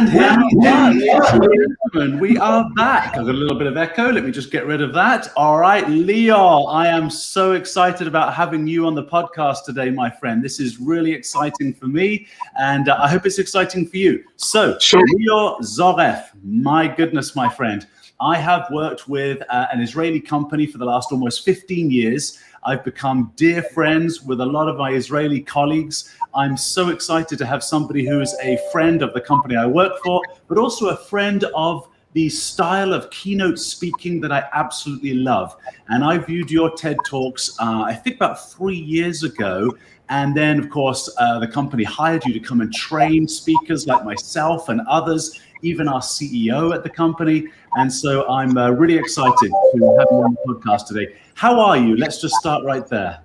And here we are, ladies and gentlemen. We are back. I've got a little bit of echo. Let me just get rid of that. All right, Lior, I am so excited about having you on the podcast today, my friend. This is really exciting for me, and I hope it's exciting for you. So, sure. Lior Zoref, my goodness, my friend. I have worked with an Israeli company for the last almost 15 years. I've become dear friends with a lot of my Israeli colleagues. I'm so excited to have somebody who is a friend of the company I work for, but also a friend of the style of keynote speaking that I absolutely love. And I viewed your TED Talks, I think about 3 years ago. And then, of course, the company hired you to come and train speakers like myself and others, even our CEO at the company. And so I'm really excited to have you on the podcast today. How are you? Let's just start right there.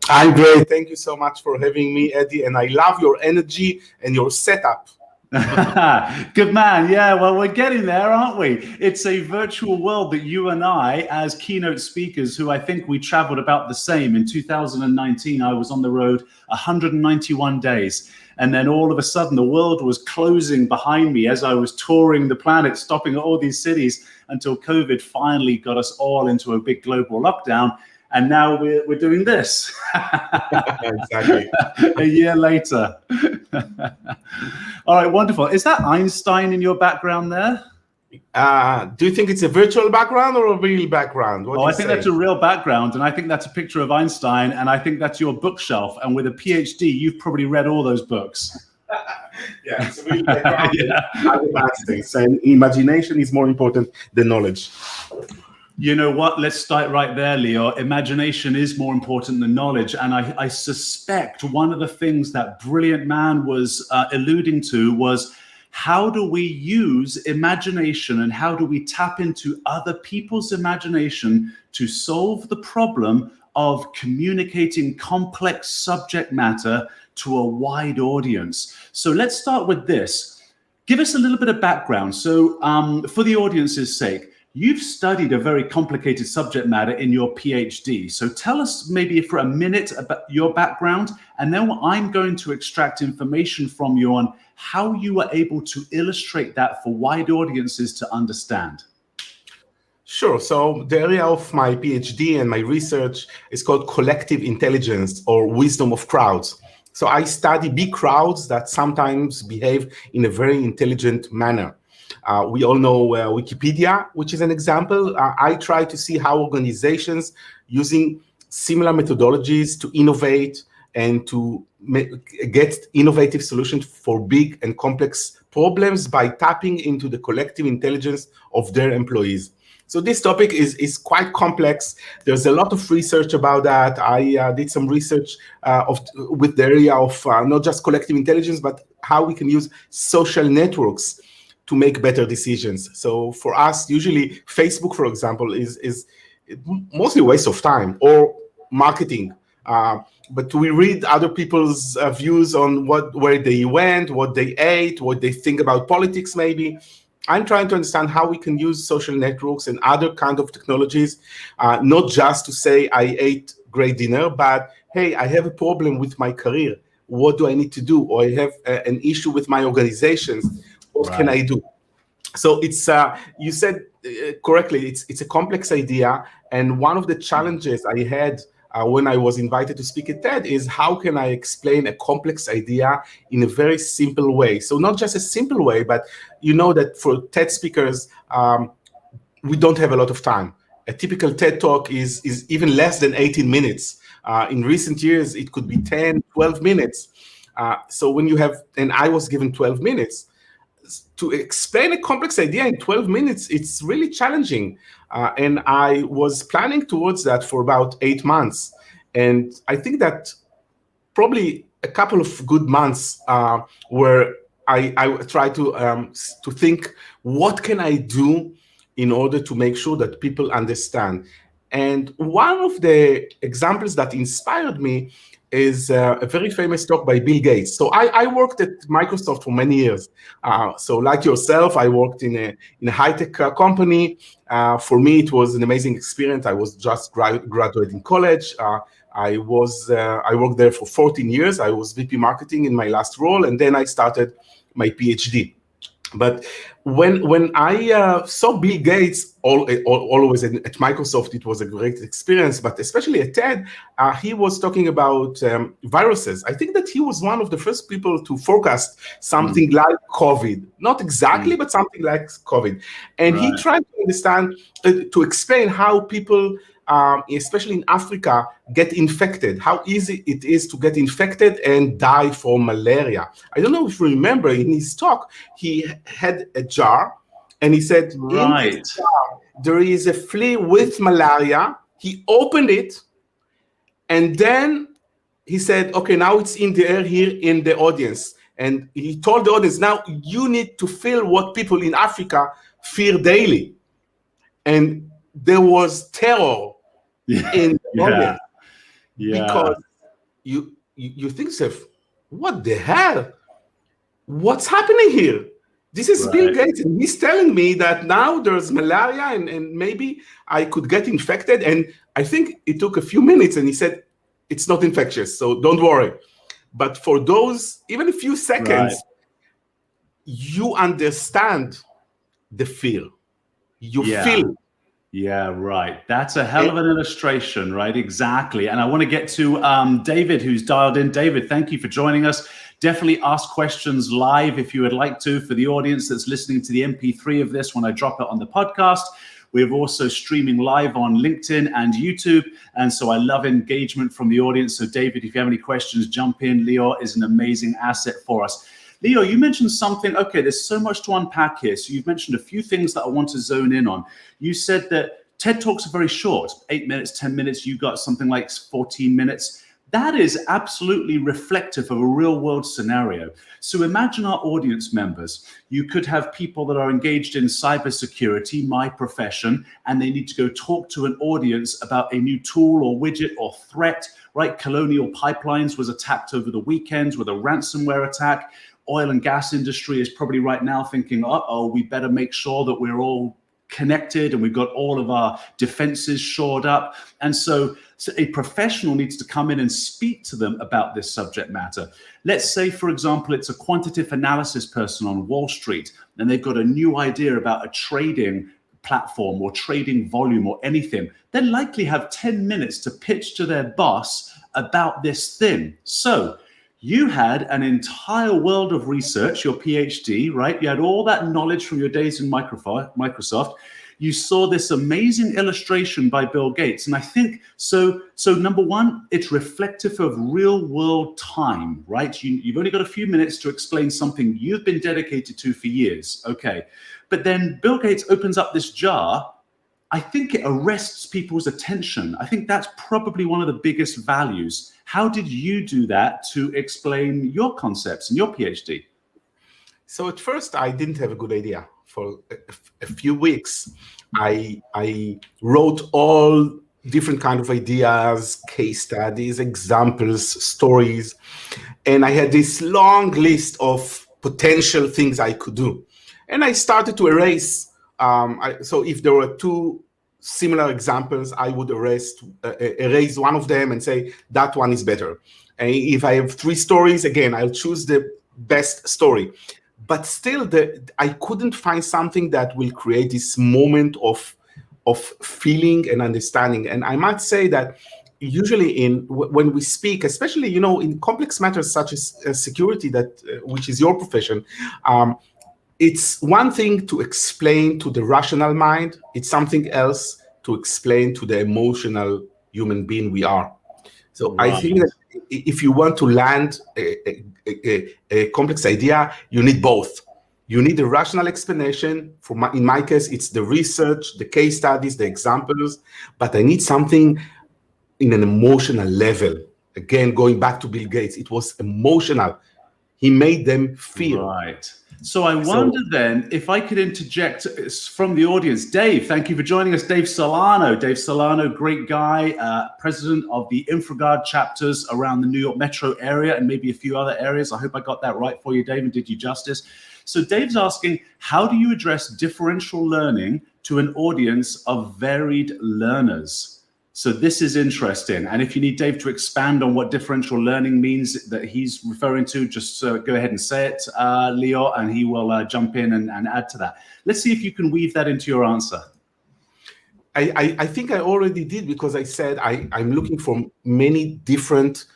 I'm great. Thank you so much for having me, Eddie. And I love your energy and your setup. Good man. Yeah, well, we're getting there, aren't we? It's a virtual world that you and I, as keynote speakers, who I think we traveled about the same. In 2019, I was on the road 191 days. And then all of a sudden, the world was closing behind me as I was touring the planet, stopping at all these cities until COVID finally got us all into a big global lockdown. And now we're doing this. Exactly. A year later. All right, wonderful. Is that Einstein in your background there? Do you think it's a virtual background or a real background? Oh, I think that's a real background, and I think that's a picture of Einstein, and I think that's your bookshelf. And with a PhD, you've probably read all those books. Yeah, it's a real background. Yeah. And imagination is more important than knowledge. You know what? Let's start right there, Lior. Imagination is more important than knowledge. And I suspect one of the things that brilliant man was alluding to was, how do we use imagination and how do we tap into other people's imagination to solve the problem of communicating complex subject matter to a wide audience? So let's start with this. Give us a little bit of background. So for the audience's sake, you've studied a very complicated subject matter in your PhD. So tell us maybe for a minute about your background, and then I'm going to extract information from you on how you were able to illustrate that for wide audiences to understand. Sure. So the area of my PhD and my research is called collective intelligence or wisdom of crowds. So I study big crowds that sometimes behave in a very intelligent manner. We all know Wikipedia, which is an example. I try to see how organizations using similar methodologies to innovate and to get innovative solutions for big and complex problems by tapping into the collective intelligence of their employees. So this topic is quite complex. There's a lot of research about that. I did some research with the area of not just collective intelligence, but how we can use social networks to make better decisions. So for us, usually Facebook, for example, is mostly a waste of time, or marketing. But we read other people's views on where they went, what they ate, what they think about politics maybe. I'm trying to understand how we can use social networks and other kind of technologies, not just to say I ate great dinner, but hey, I have a problem with my career. What do I need to do? Or I have an issue with my organizations. What can I do? So it's you said correctly. It's a complex idea, and one of the challenges I had when I was invited to speak at TED is how can I explain a complex idea in a very simple way? So not just a simple way, but you know that for TED speakers, we don't have a lot of time. A typical TED Talk is even less than 18 minutes. In recent years, it could be 10, 12 minutes. So when you have, and I was given 12 minutes, to explain a complex idea in 12 minutes, it's really challenging. And I was planning towards that for about 8 months. And I think that probably a couple of good months where I tried to think, what can I do in order to make sure that people understand? And one of the examples that inspired me is a very famous talk by Bill Gates. So I worked at Microsoft for many years. So like yourself, I worked in a high-tech company. For me, it was an amazing experience. I was just graduating college. I worked there for 14 years. I was VP marketing in my last role, and then I started my PhD. But when I saw Bill Gates always at Microsoft, it was a great experience. But especially at TED, he was talking about viruses. I think that he was one of the first people to forecast something like COVID, not exactly, but something like COVID. And he tried to understand, to explain how people, especially in Africa, get infected, how easy it is to get infected and die from malaria. I don't know if you remember, in his talk, he had a jar and he said, in this jar, there is a flea with malaria. He opened it and then he said, okay, now it's in the air here in the audience. And he told the audience, now you need to feel what people in Africa feel daily. And there was terror in the audience. Because you think yourself, what the hell? What's happening here? This is Bill Gates, and he's telling me that now there's malaria and maybe I could get infected. And I think it took a few minutes and he said, it's not infectious, so don't worry. But for those, even a few seconds, you understand the fear. You feel. Yeah, right. That's a hell of an illustration, right? Exactly. And I want to get to David, who's dialed in. David, thank you for joining us. Definitely ask questions live if you would like to. For the audience that's listening to the MP3 of this when I drop it on the podcast, we're also streaming live on LinkedIn and YouTube. And so I love engagement from the audience. So David, if you have any questions, jump in. Lior is an amazing asset for us. Lior, you mentioned something. Okay, there's so much to unpack here. So you've mentioned a few things that I want to zone in on. You said that TED Talks are very short, 8 minutes, 10 minutes. You got something like 14 minutes. That is absolutely reflective of a real world scenario. So imagine our audience members. You could have people that are engaged in cybersecurity, my profession, and they need to go talk to an audience about a new tool or widget or threat, right? Colonial Pipelines was attacked over the weekend with a ransomware attack. Oil and gas industry is probably right now thinking, uh-oh, we better make sure that we're all connected and we've got all of our defenses shored up. And so a professional needs to come in and speak to them about this subject matter. Let's say, for example, it's a quantitative analysis person on Wall Street, and they've got a new idea about a trading platform or trading volume or anything. They'll likely have 10 minutes to pitch to their boss about this thing. So you had an entire world of research, your PhD, right? You had all that knowledge from your days in Microsoft. You saw this amazing illustration by Bill Gates. And I think, so number one, it's reflective of real world time, right? You've only got a few minutes to explain something you've been dedicated to for years. Okay. But then Bill Gates opens up this jar. I think it arrests people's attention. I think that's probably one of the biggest values. How did you do that to explain your concepts and your PhD? So at first, I didn't have a good idea. For a few weeks, I wrote all different kind of ideas, case studies, examples, stories, and I had this long list of potential things I could do. And I started to erase. So if there were two similar examples, I would erase one of them and say that one is better. And if I have three stories, again, I'll choose the best story. But still, I couldn't find something that will create this moment of feeling and understanding. And I might say that usually when we speak, especially in complex matters such as security, which is your profession, it's one thing to explain to the rational mind. It's something else to explain to the emotional human being we are. So right. I think that if you want to land a complex idea, you need both. You need a rational explanation. In my case, it's the research, the case studies, the examples, but I need something in an emotional level. Again, going back to Bill Gates, it was emotional. He made them feel. Right. So I wonder then if I could interject from the audience. Dave, thank you for joining us. Dave Solano. Dave Solano, great guy, president of the InfraGard chapters around the New York metro area and maybe a few other areas. I hope I got that right for you, Dave, and did you justice. So Dave's asking, how do you address differential learning to an audience of varied learners? So this is interesting. And if you need Dave to expand on what differential learning means that he's referring to, just go ahead and say it, Lior, and he will jump in and add to that. Let's see if you can weave that into your answer. I think I already did, because I said I'm looking for many different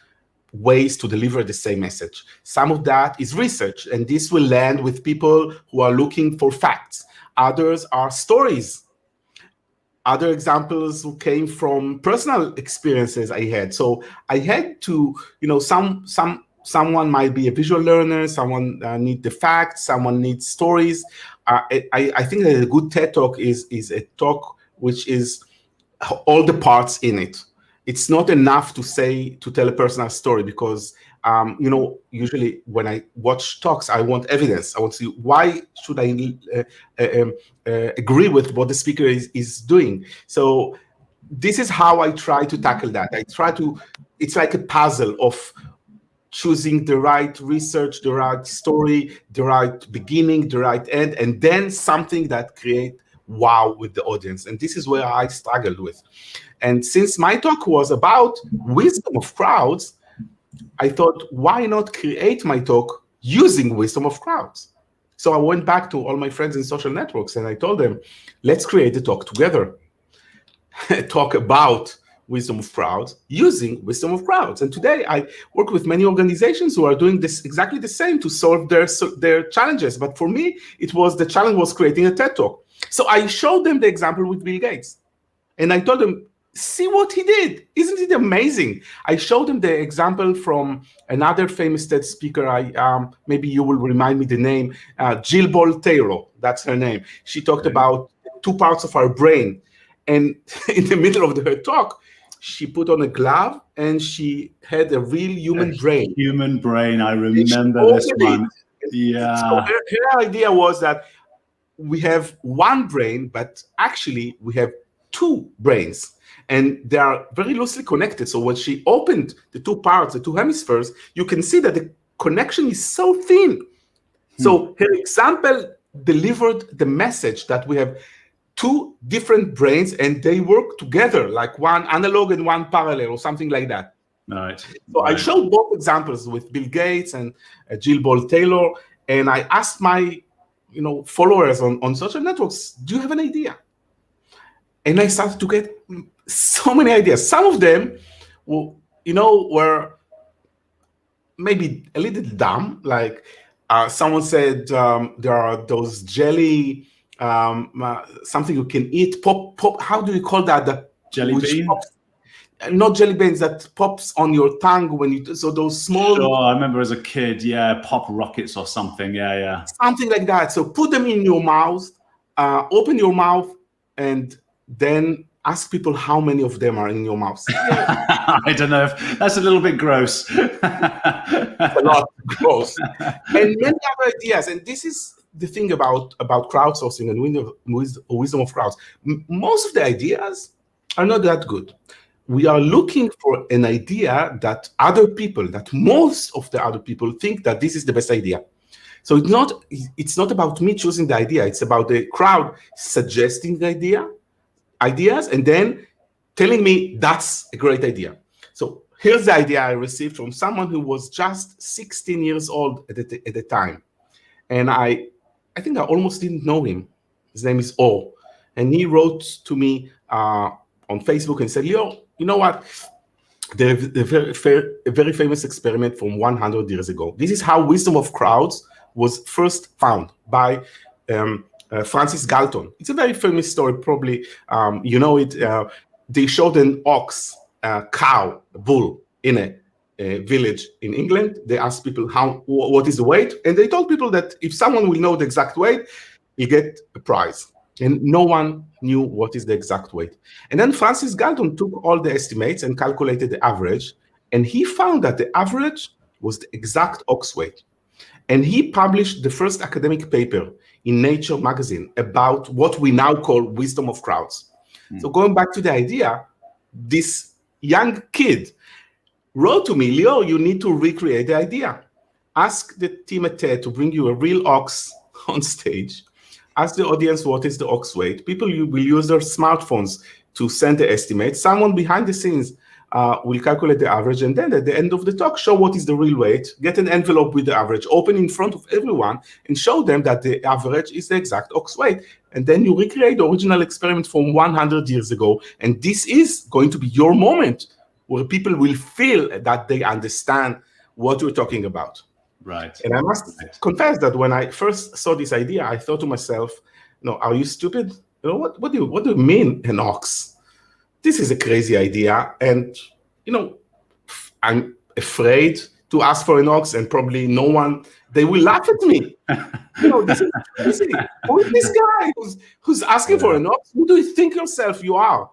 ways to deliver the same message. Some of that is research, and this will land with people who are looking for facts. Others are stories. Other examples who came from personal experiences I had. So I had to, someone might be a visual learner, someone need the facts, someone needs stories. I think that a good TED Talk is a talk which is all the parts in it. It's not enough to tell a personal story, because usually when I watch talks, I want evidence. I want to see, why should I agree with what the speaker is doing. So this is how I try to tackle that. It's like a puzzle of choosing the right research, the right story, the right beginning, the right end, and then something that creates wow with the audience. And this is where I struggled with. And since my talk was about wisdom of crowds, I thought, why not create my talk using wisdom of crowds? So I went back to all my friends in social networks and I told them, let's create a talk together. Talk about wisdom of crowds using wisdom of crowds. And today I work with many organizations who are doing this exactly the same to solve their challenges. But for me, the challenge was creating a TED Talk. So I showed them the example with Bill Gates. And I told them, see what he did. Isn't it amazing? I showed them the example from another famous TED speaker. Maybe you will remind me the name, Jill Bolte Taylor. That's her name. She talked about 2 parts of our brain. And in the middle of her talk, she put on a glove and she had a real human brain. Human brain. I remember this one. Yeah. So her idea was that we have one brain, but actually we have 2 brains. And they are very loosely connected. So when she opened the 2 parts, the 2 hemispheres, you can see that the connection is so thin. So her example delivered the message that we have 2 different brains and they work together, like one analog and one parallel or something like that. Right. So I showed both examples with Bill Gates and Jill Bolte Taylor, and I asked my followers on social networks, do you have an idea? And I started to get so many ideas. Some of them, were maybe a little dumb. Like someone said, there are those jelly, something you can eat. Pop. How do you call that? The jelly bean? Not jelly beans, that pops on your tongue when you. So those small. Sure, I remember as a kid. Yeah, pop rockets or something. Yeah. Something like that. So put them in your mouth. Open your mouth and then ask people how many of them are in your mouth. I don't know if that's a little bit gross. A lot gross. And many other ideas. And this is the thing about crowdsourcing and wisdom of crowds. Most of the ideas are not that good. We are looking for an idea that most of the other people think that this is the best idea. So it's not about me choosing the idea. It's about the crowd suggesting the ideas and then telling me that's a great idea. So here's the idea I received from someone who was just 16 years old at the time. And I think I almost didn't know him. His name is O. And he wrote to me on Facebook and said, Lior, you know what? There's a very famous experiment from 100 years ago. This is how wisdom of crowds was first found by Francis Galton. It's a very famous story, probably you know it. They showed an ox, a cow, a bull in a village in England. They asked people what is the weight, and they told people that if someone will know the exact weight, you get a prize. And no one knew what is the exact weight. And then Francis Galton took all the estimates and calculated the average, and he found that the average was the exact ox weight. And he published the first academic paper in Nature magazine about what we now call wisdom of crowds. So going back to the idea, this young kid wrote to me, Lior, you need to recreate the idea. Ask the team at TED to bring you a real ox on stage. Ask the audience what is the ox weight. People will use their smartphones to send the estimate. Someone behind the scenes will calculate the average, and then at the end of the talk, show what is the real weight, get an envelope with the average, open in front of everyone, and show them that the average is the exact ox weight. And then you recreate the original experiment from 100 years ago, and this is going to be your moment where people will feel that they understand what you're talking about. Right. And I must confess that when I first saw this idea, I thought to myself, no, are you stupid? What do you mean an ox? This is a crazy idea, and I'm afraid to ask for an ox, and probably no one. They will laugh at me. This is crazy. Who is this guy who's asking for an ox? Who do you think yourself you are?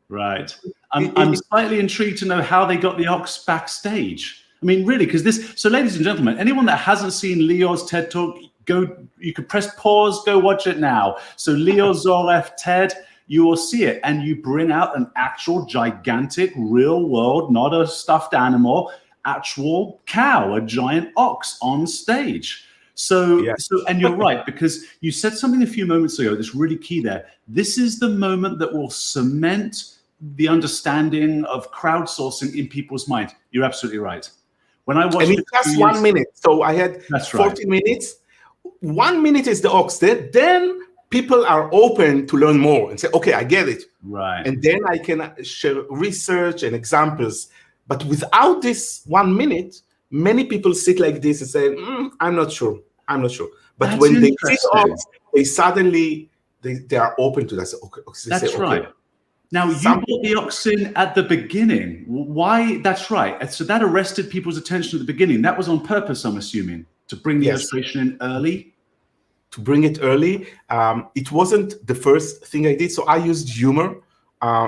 Right. I'm slightly intrigued to know how they got the ox backstage. I mean, really, because this. So, ladies and gentlemen, anyone that hasn't seen Lior's TED Talk, you could press pause, go watch it now. So, Lior Zoref TED. You will see it, and you bring out an actual gigantic, real world, not a stuffed animal, actual cow, a giant ox on stage. So, and you're right, because you said something a few moments ago that's really key there. This is the moment that will cement the understanding of crowdsourcing in people's mind. You're absolutely right. When I watched, and it's just 1 minute. So I had 40 minutes. 1 minute is the ox. Then people are open to learn more and say, okay, I get it. Right. And then I can share research and examples. But without this 1 minute, many people sit like this and say, I'm not sure. But That's when they sit off, they suddenly, they are open to that. So, okay, that's right. Now, you brought the ox in at the beginning. Why? That's right. And so that arrested people's attention at the beginning. That was on purpose, I'm assuming, to bring the illustration in early. To bring it early. It wasn't the first thing I did. So I used humor.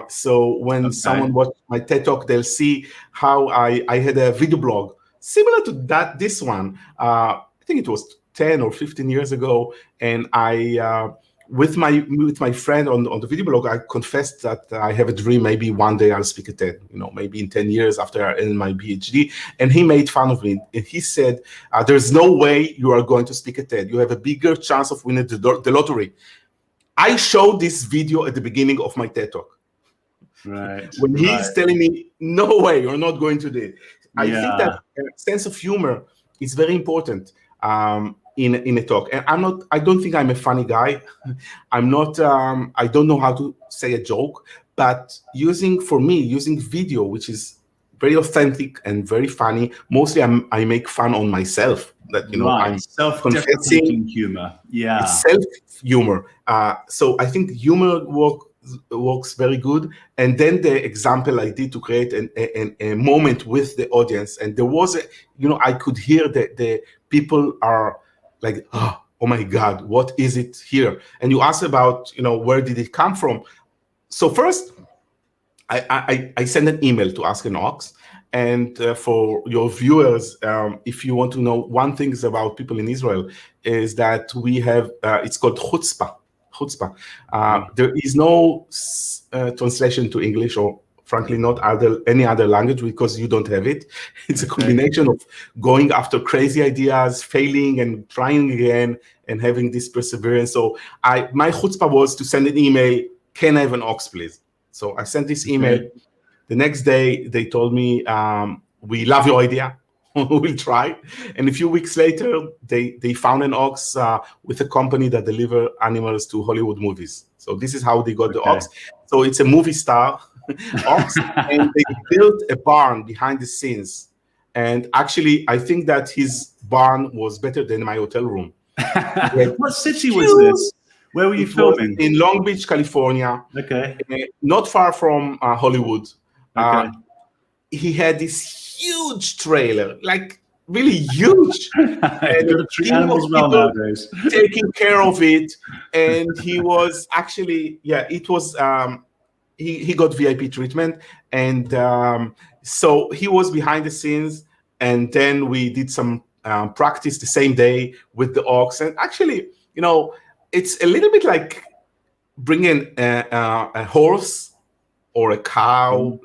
So when someone watched my TED Talk, they'll see how I had a video blog similar to this one. I think it was 10 or 15 years ago. And I, with my friend on the video blog, I confessed that I have a dream. Maybe one day I'll speak at TED, maybe in 10 years after I end my PhD. And he made fun of me. And he said, there's no way you are going to speak at TED. You have a bigger chance of winning the lottery. I showed this video at the beginning of my TED Talk. Right. When he's telling me, no way, you're not going to do it. I think that sense of humor is very important. In a talk, and I don't think I'm a funny guy. I'm not. I don't know how to say a joke, but using video, which is very authentic and very funny. Mostly, I make fun on myself. That I'm self-deprecating humor. Yeah, it's self-humor. So I think humor works very good. And then the example I did to create a moment with the audience, and there was I could hear that the people are like, oh my God, what is it here? And you ask about, where did it come from? So first, I send an email to Ask an Ox. And for your viewers, if you want to know one thing about people in Israel, is that we have, it's called chutzpah. There is no translation to English, or frankly, not any other language, because you don't have it. It's a combination of going after crazy ideas, failing and trying again, and having this perseverance. So my chutzpah was to send an email, can I have an ox, please? So I sent this email. The next day, they told me, we love your idea. We'll try. And a few weeks later, they found an ox with a company that deliver animals to Hollywood movies. So this is how they got the ox. So it's a movie star ox, and they built a barn behind the scenes. And actually, I think that his barn was better than my hotel room. What city was this? Where were you filming? In Long Beach, California. Okay. Not far from Hollywood. Okay. He had this huge trailer, like really huge. And treat animals well nowadays. Taking care of it. And he was actually, it was, he got VIP treatment. And so he was behind the scenes. And then we did some practice the same day with the ox. And actually, it's a little bit like bringing a horse or a cow.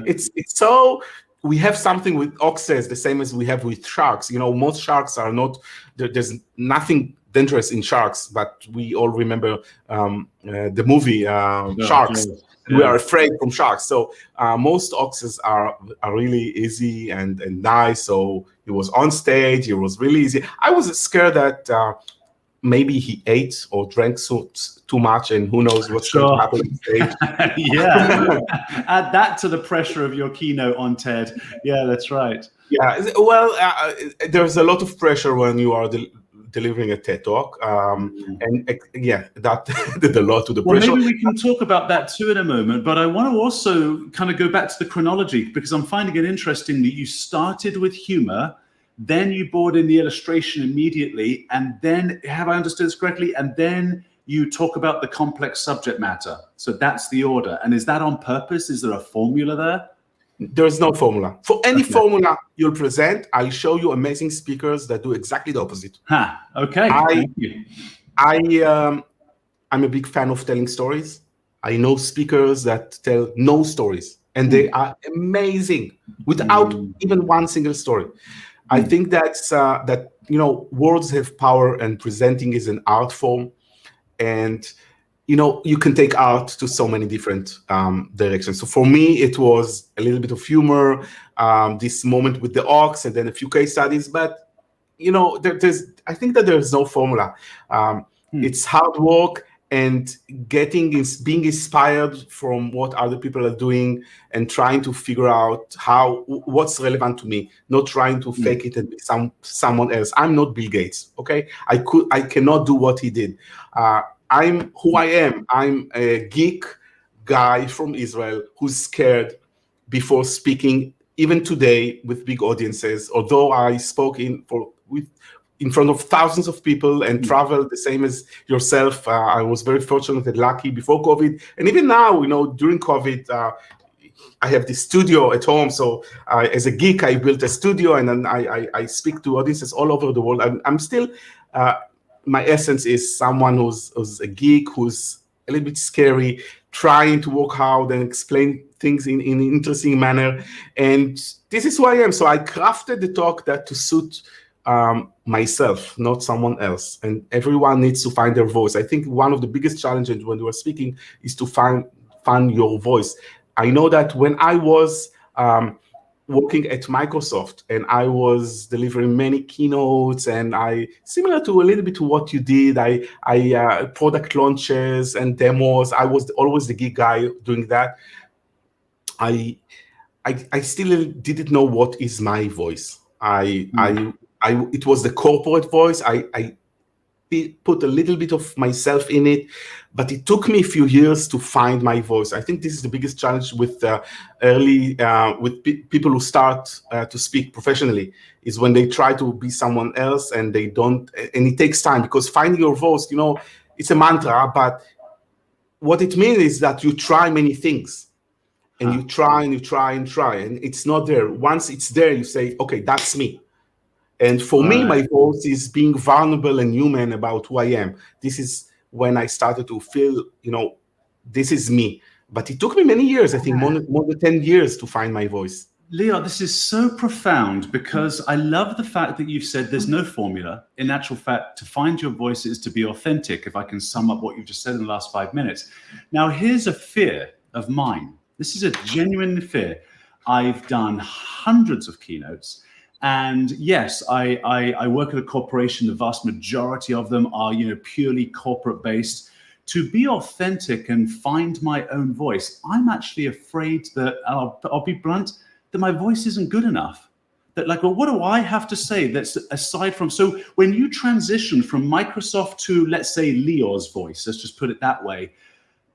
It's so, we have something with oxes the same as we have with sharks. Most sharks are not, there's nothing dangerous in sharks, but we all remember the movie Sharks. Yes. We are afraid from sharks. So most oxes are really easy and nice. So he was on stage. It was really easy. I was scared that maybe he ate or drank too much, and who knows what's going to happen on stage. Yeah. Add that to the pressure of your keynote on TED. Yeah, that's right. Yeah. Well, there's a lot of pressure when you are delivering a TED Talk. And yeah, that did a lot to the pressure. Maybe we can talk about that too in a moment, but I want to also kind of go back to the chronology, because I'm finding it interesting that you started with humor, then you brought in the illustration immediately, and then, have I understood this correctly? And then you talk about the complex subject matter. So that's the order. And is that on purpose? Is there a formula there? There's no formula. For any formula you'll present, I'll show you amazing speakers that do exactly the opposite. Okay. Thank you. I'm a big fan of telling stories. I know speakers that tell no stories, and they are amazing without even one single story. I think that's that words have power, and presenting is an art form, and you can take art to so many different directions. So for me, it was a little bit of humor, this moment with the ox, and then a few case studies. But I think that there's no formula. It's hard work and being inspired from what other people are doing and trying to figure out what's relevant to me, not trying to fake it and be someone else. I'm not Bill Gates, okay? I cannot do what he did. I'm who I am. I'm a geek guy from Israel who's scared before speaking, even today with big audiences. Although I spoke in front of thousands of people and traveled the same as yourself, I was very fortunate and lucky before COVID, and even now, during COVID, I have this studio at home. So as a geek, I built a studio, and then I speak to audiences all over the world. I'm still. My essence is someone who's a geek, who's a little bit scary, trying to work hard and explain things in an interesting manner. And this is who I am. So I crafted the talk to suit myself, not someone else. And everyone needs to find their voice. I think one of the biggest challenges when you are speaking is to find your voice. I know that when I was working at Microsoft, and I was delivering many keynotes, and similar to a little bit to what you did, I product launches and demos. I was always the geek guy doing that. I still didn't know what is my voice. It was the corporate voice. I put a little bit of myself in it, but it took me a few years to find my voice. I think this is the biggest challenge with people who start to speak professionally, is when they try to be someone else and they don't, and it takes time, because finding your voice, it's a mantra, but what it means is that you try many things, and you try and you try and try, and it's not there. Once it's there, you say, okay, that's me. And for me, my voice is being vulnerable and human about who I am. This is when I started to feel, this is me. But it took me many years, I think more than 10 years to find my voice. Lior, this is so profound, because I love the fact that you've said there's no formula. In actual fact, to find your voice is to be authentic, if I can sum up what you've just said in the last 5 minutes. Now, here's a fear of mine. This is a genuine fear. I've done hundreds of keynotes. And yes, I work at a corporation. The vast majority of them are, purely corporate based. To be authentic and find my own voice, I'm actually afraid that, I'll be blunt, that my voice isn't good enough. That what do I have to say that's aside from, so when you transition from Microsoft to, let's say, Lior's voice, let's just put it that way,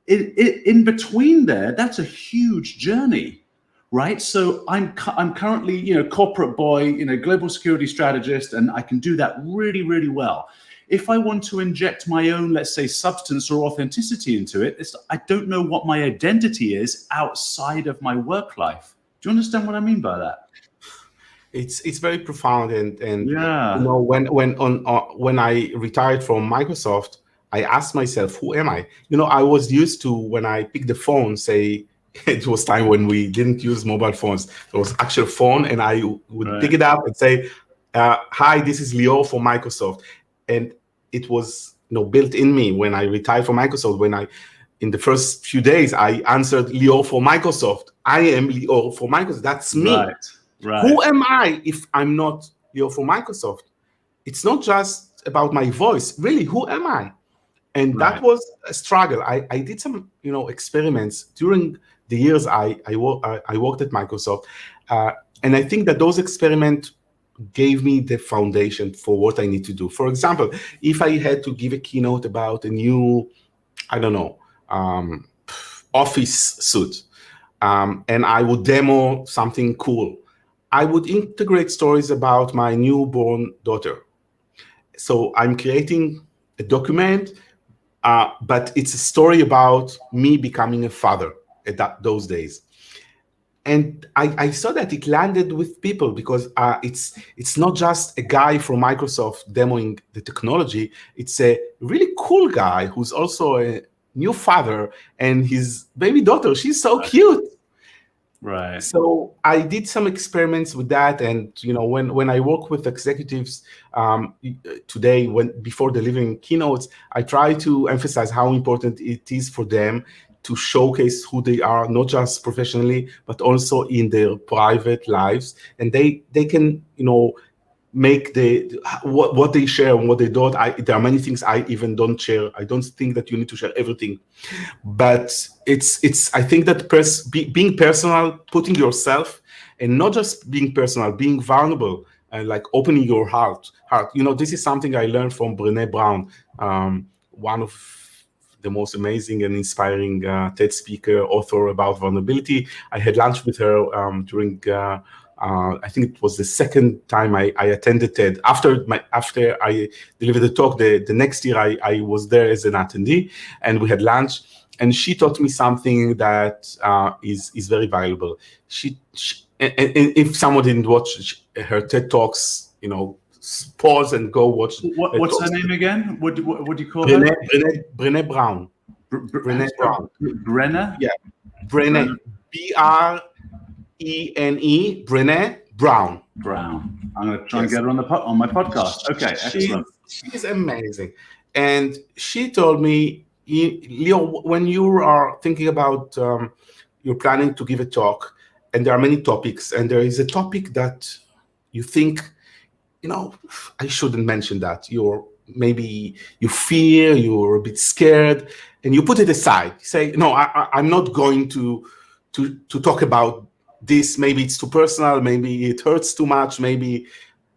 in between there, that's a huge journey. Right, so I'm currently, corporate boy, global security strategist, and I can do that really, really well. If I want to inject my own, let's say, substance or authenticity into it, I don't know what my identity is outside of my work life. Do you understand what I mean by that? It's very profound, and when I retired from Microsoft, I asked myself, who am I? I was used to, when I pick the phone, say. It was time when we didn't use mobile phones. It was actual phone, and I would pick it up and say, hi, this is Lior from Microsoft. And it was built in me when I retired from Microsoft. In the first few days, I answered Lior for Microsoft. I am Lior for Microsoft. That's me. Right. Who am I if I'm not Lior for Microsoft? It's not just about my voice. Really, who am I? And that was a struggle. I did some, experiments during the years I worked at Microsoft, and I think that those experiments gave me the foundation for what I need to do. For example, if I had to give a keynote about a new, I don't know, office suit, and I would demo something cool, I would integrate stories about my newborn daughter. So I'm creating a document, but it's a story about me becoming a father at those days. And I saw that it landed with people because it's not just a guy from Microsoft demoing the technology. It's a really cool guy who's also a new father, and his baby daughter, she's so cute. Right. So I did some experiments with that, and when I work with executives today, before delivering keynotes, I try to emphasize how important it is for them to showcase who they are, not just professionally, but also in their private lives, and they can make what they share and what they don't. There are many things I even don't share. I don't think that you need to share everything, but I think that being personal, putting yourself, and not just being personal, being vulnerable, and like opening your heart. This is something I learned from Brené Brown, one of the most amazing and inspiring TED speaker, author about vulnerability. I had lunch with her during. I think it was the second time I attended TED. After I delivered the talk, the next year I was there as an attendee, and we had lunch. And she taught me something that is very valuable. She and if someone didn't watch her TED Talks, pause and go watch. What's her name again? What do you call her? Brené Brown. Brené Brown. Brenna? Yeah, Brené. Brene. Brené Brown. I'm going to try and get her on my podcast. Okay, excellent. She's amazing. And she told me, Lior, when you are thinking about you're planning to give a talk, and there are many topics, and there is a topic that you think, I shouldn't mention that. Maybe you fear, you're a bit scared, and you put it aside. You say, no, I'm not going to talk about this. Maybe it's too personal, maybe it hurts too much, maybe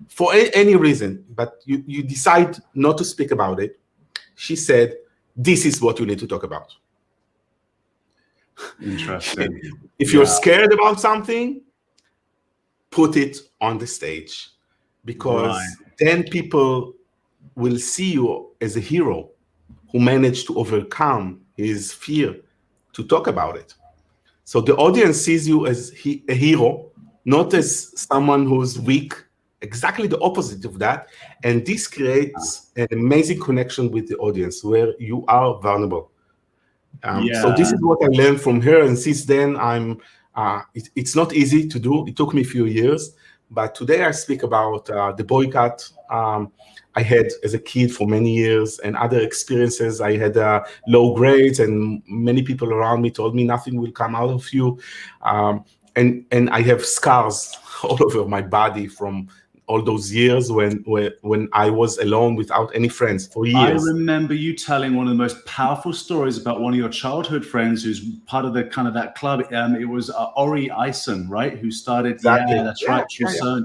for any reason, but you decide not to speak about it. She said, this is what you need to talk about. Interesting. If you're scared about something, put it on the stage, because then people will see you as a hero who managed to overcome his fear to talk about it. So the audience sees you as a hero, not as someone who's weak, exactly the opposite of that. And this creates an amazing connection with the audience where you are vulnerable. So this is what I learned from her. And since then, it's not easy to do. It took me a few years. But today I speak about the boycott I had as a kid for many years, and other experiences. I had low grades, and many people around me told me nothing will come out of you. And I have scars all over my body from all those years when I was alone without any friends for years. I remember you telling one of the most powerful stories about one of your childhood friends who's part of the kind of that club. It was Ori Eisen, right? Who started. Exactly. Yeah, that's right.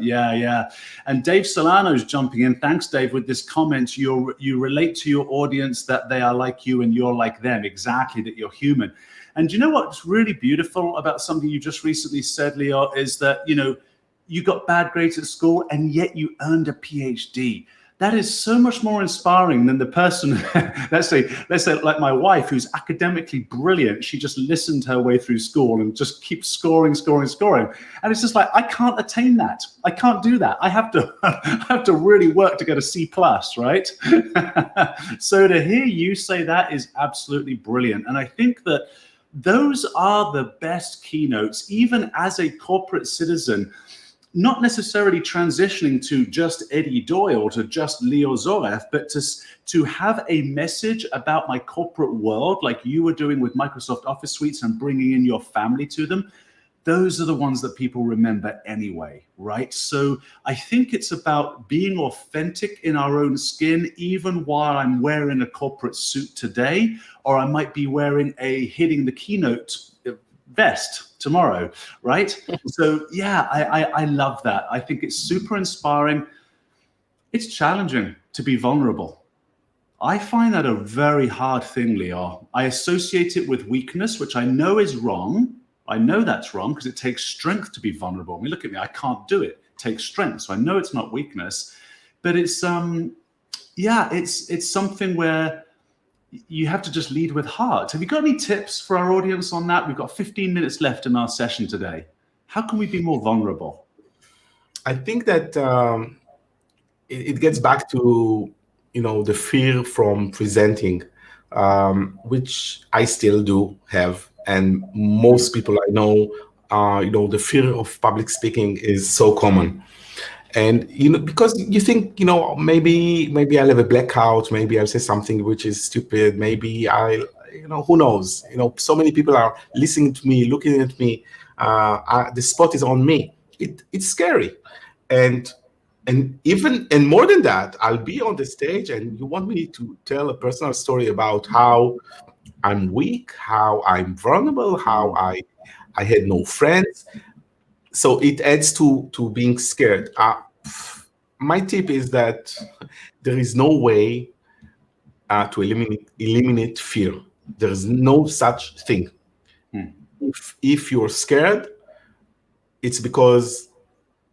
Yeah. And Dave Solano's jumping in. Thanks, Dave, with this comment. You relate to your audience that they are like you and you're like them. Exactly, that you're human. And you know what's really beautiful about something you just recently said, Lior, is that, you got bad grades at school and yet you earned a PhD. That is so much more inspiring than the person, let's say like my wife, who's academically brilliant. She just listened her way through school and just keeps scoring. And it's just like, I can't attain that. I can't do that. I have to really work to get a C+, right? So to hear you say that is absolutely brilliant. And I think that those are the best keynotes, even as a corporate citizen. not necessarily transitioning to just Eddie Doyle, to just Lior Zoref, but to have a message about my corporate world, like you were doing with Microsoft Office suites and bringing in your family to them. Those are the ones that people remember anyway, right? So I think it's about being authentic in our own skin, even while I'm wearing a corporate suit today, or I might be wearing a hitting the keynote vest tomorrow, right? So yeah, I love that. I think it's super inspiring. It's challenging to be vulnerable. I find that a very hard thing, Lior. I associate it with weakness, which I know is wrong. I know that's wrong because it takes strength to be vulnerable. I mean, look at me, I can't do it. It takes strength. So I know it's not weakness, but it's, yeah, it's something where you have to just lead with heart. Have you got any tips for our audience on that? We've got 15 minutes left in our session today. How can we be more vulnerable? I think that it gets back to, the fear from presenting, which I still do have. And most people I know, the fear of public speaking is so common. And, because you think, maybe I'll have a blackout, maybe I'll say something which is stupid, maybe who knows? So many people are listening to me, looking at me. The spot is on me. It's scary. And more than that, I'll be on the stage and you want me to tell a personal story about how I'm weak, how I'm vulnerable, how I had no friends. So it adds to being scared. My tip is that there is no way to eliminate fear. There is no such thing. If you're scared, it's because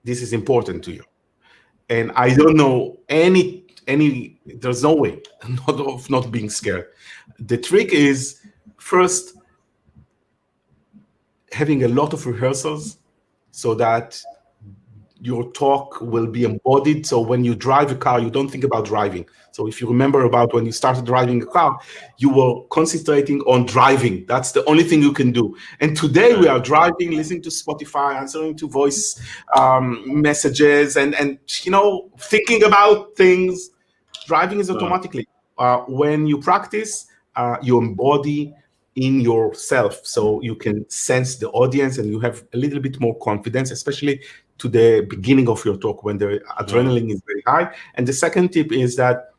this is important to you. And I don't know there's no way of not being scared. The trick is first having a lot of rehearsals so that your talk will be embodied. So when you drive a car, you don't think about driving. So if you remember about when you started driving a car, you were concentrating on driving. That's the only thing you can do. And today we are driving, listening to Spotify, answering to voice messages, and thinking about things. Driving is automatically. When you practice, you embody in yourself, so you can sense the audience and you have a little bit more confidence, especially to the beginning of your talk when the adrenaline is very high. And the second tip is that,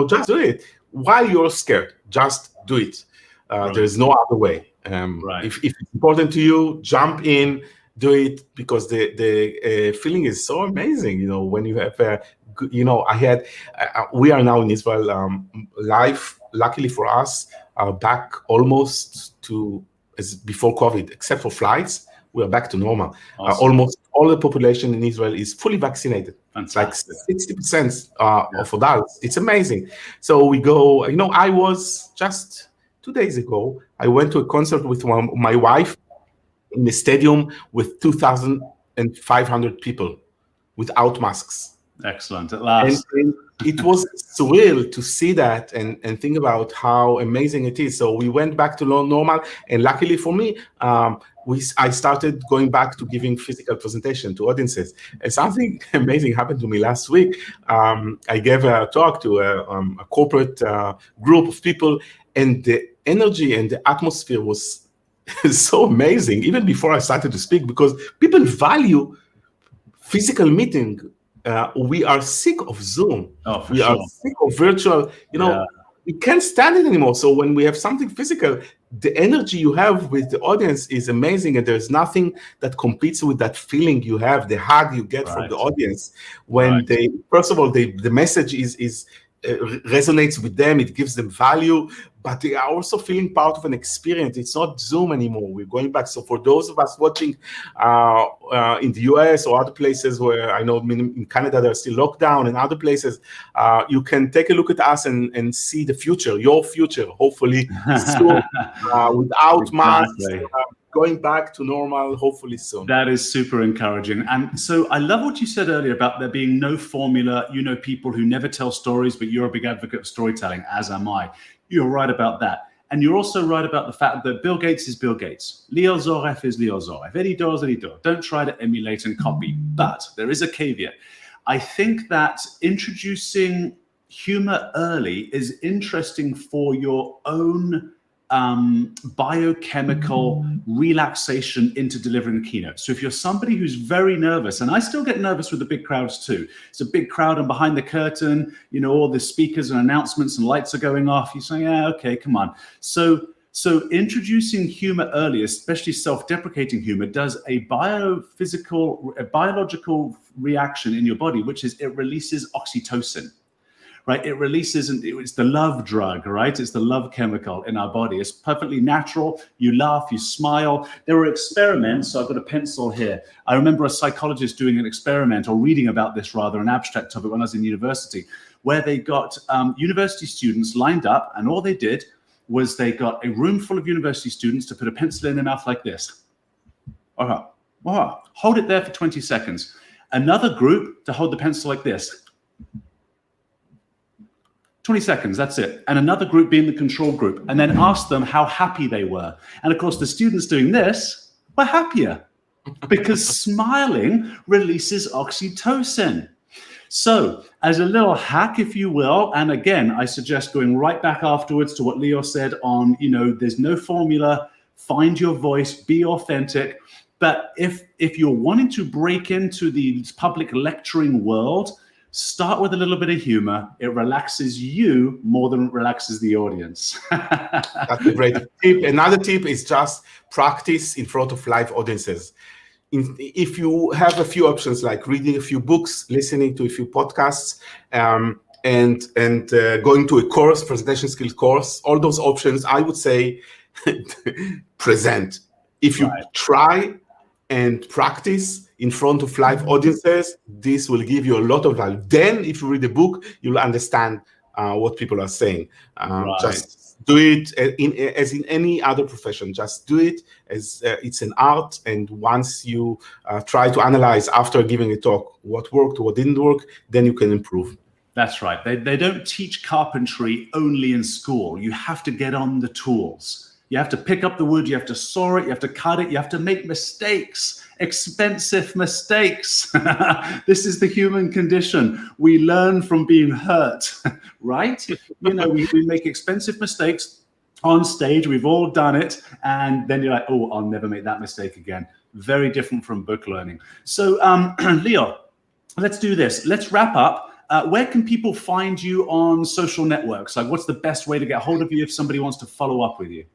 just do it while you're scared. Just do it. There's no other way. If it's important to you, jump in, do it, because the feeling is so amazing. When you have we are now in Israel live. Luckily for us, are back almost to as before COVID, except for flights. We are back to normal. Awesome. Almost all the population in Israel is fully vaccinated. Fantastic. Like 60% of adults. It's amazing. So we go, I was just 2 days ago, I went to a concert with my wife in a stadium with 2,500 people without masks. Excellent. At last. And it was surreal to see that and think about how amazing it is. So we went back to normal. And luckily for me, I started going back to giving physical presentation to audiences. And something amazing happened to me last week. I gave a talk to a corporate group of people, and the energy and the atmosphere was so amazing, even before I started to speak, because people value physical meeting. We are sick of Zoom. We are sick of virtual. We can't stand it anymore. So when we have something physical, the energy you have with the audience is amazing, and there's nothing that competes with that feeling you have, the hug you get from the audience when first of all, the message is resonates with them. It gives them value, but they are also feeling part of an experience. It's not Zoom anymore. We're going back. So for those of us watching in the US or other places where I know in Canada there's still lockdown, and other places, you can take a look at us and see the future, your future, hopefully soon, without masks. Going back to normal, hopefully soon. That is super encouraging. And so I love what you said earlier about there being no formula. You know people who never tell stories, but you're a big advocate of storytelling, as am I. You're right about that. And you're also right about the fact that Bill Gates is Bill Gates. Lior Zoref is Lior Zoref. Eddie Dor is Eddie Dor. Don't try to emulate and copy. But there is a caveat. I think that introducing humor early is interesting for your own biochemical relaxation into delivering a keynote. So if you're somebody who's very nervous, and I still get nervous with the big crowds too. It's a big crowd and behind the curtain, all the speakers and announcements and lights are going off. You say, yeah, okay, come on. So introducing humor early, especially self-deprecating humor, does a biological reaction in your body, which is it releases oxytocin. Right, it releases, and it's the love drug, right? It's the love chemical in our body. It's perfectly natural. You laugh, you smile. There were experiments, so I've got a pencil here. I remember a psychologist doing an experiment, or reading about this rather, an abstract of it when I was in university, where they got university students lined up, and all they did was they got a room full of university students to put a pencil in their mouth like this. Hold it there for 20 seconds. Another group to hold the pencil like this. 20 seconds, that's it. And another group being the control group, and then ask them how happy they were. And of course, the students doing this were happier because smiling releases oxytocin. So as a little hack, if you will, and again, I suggest going right back afterwards to what Lior said on, there's no formula, find your voice, be authentic. But if you're wanting to break into the public lecturing world, start with a little bit of humor. It relaxes you more than it relaxes the audience. That's a great tip. Another tip is just practice in front of live audiences. If you have a few options like reading a few books, listening to a few podcasts, and going to a course, presentation skills course, all those options, I would say present. If you try and practice in front of live audiences, this will give you a lot of value. Then if you read the book, you'll understand what people are saying. Just do it as in any other profession. Just do it as it's an art. And once you try to analyze after giving a talk what worked, what didn't work, then you can improve. That's right. They don't teach carpentry only in school. You have to get on the tools. You have to pick up the wood, you have to saw it, you have to cut it, you have to make mistakes, expensive mistakes. This is the human condition. We learn from being hurt, right? We make expensive mistakes on stage. We've all done it. And then you're like, oh, I'll never make that mistake again. Very different from book learning. So Lior, let's do this. Let's wrap up. Where can people find you on social networks? Like, what's the best way to get hold of you if somebody wants to follow up with you?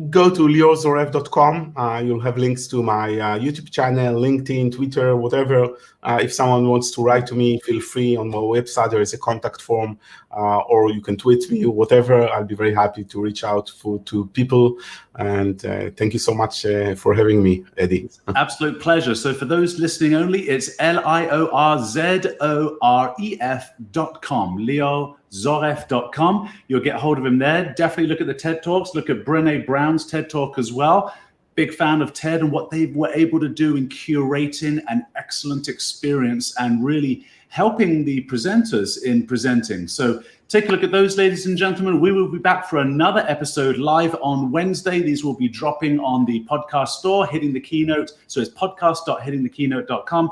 Go to liorzoref.com. You'll have links to my YouTube channel, LinkedIn, Twitter, whatever. If someone wants to write to me, feel free. On my website, there is a contact form, or you can tweet me, whatever. I'll be very happy to reach out to people. And thank you so much for having me, Eddie. Absolute pleasure. So for those listening only, it's LIORZOREF.com, LiorZoref.com. You'll get hold of him there. Definitely look at the TED Talks. Look at Brené Brown's TED Talk as well. Big fan of TED and what they were able to do in curating an excellent experience and really helping the presenters in presenting. So take a look at those, ladies and gentlemen. We will be back for another episode live on Wednesday. These will be dropping on the podcast store, Hitting the Keynote. So it's podcast.hittingthekeynote.com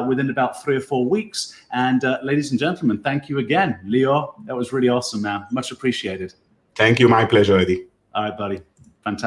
within about 3 or 4 weeks. And ladies and gentlemen, thank you again. Lior, that was really awesome, man. Much appreciated. Thank you. My pleasure, Eddie. All right, buddy.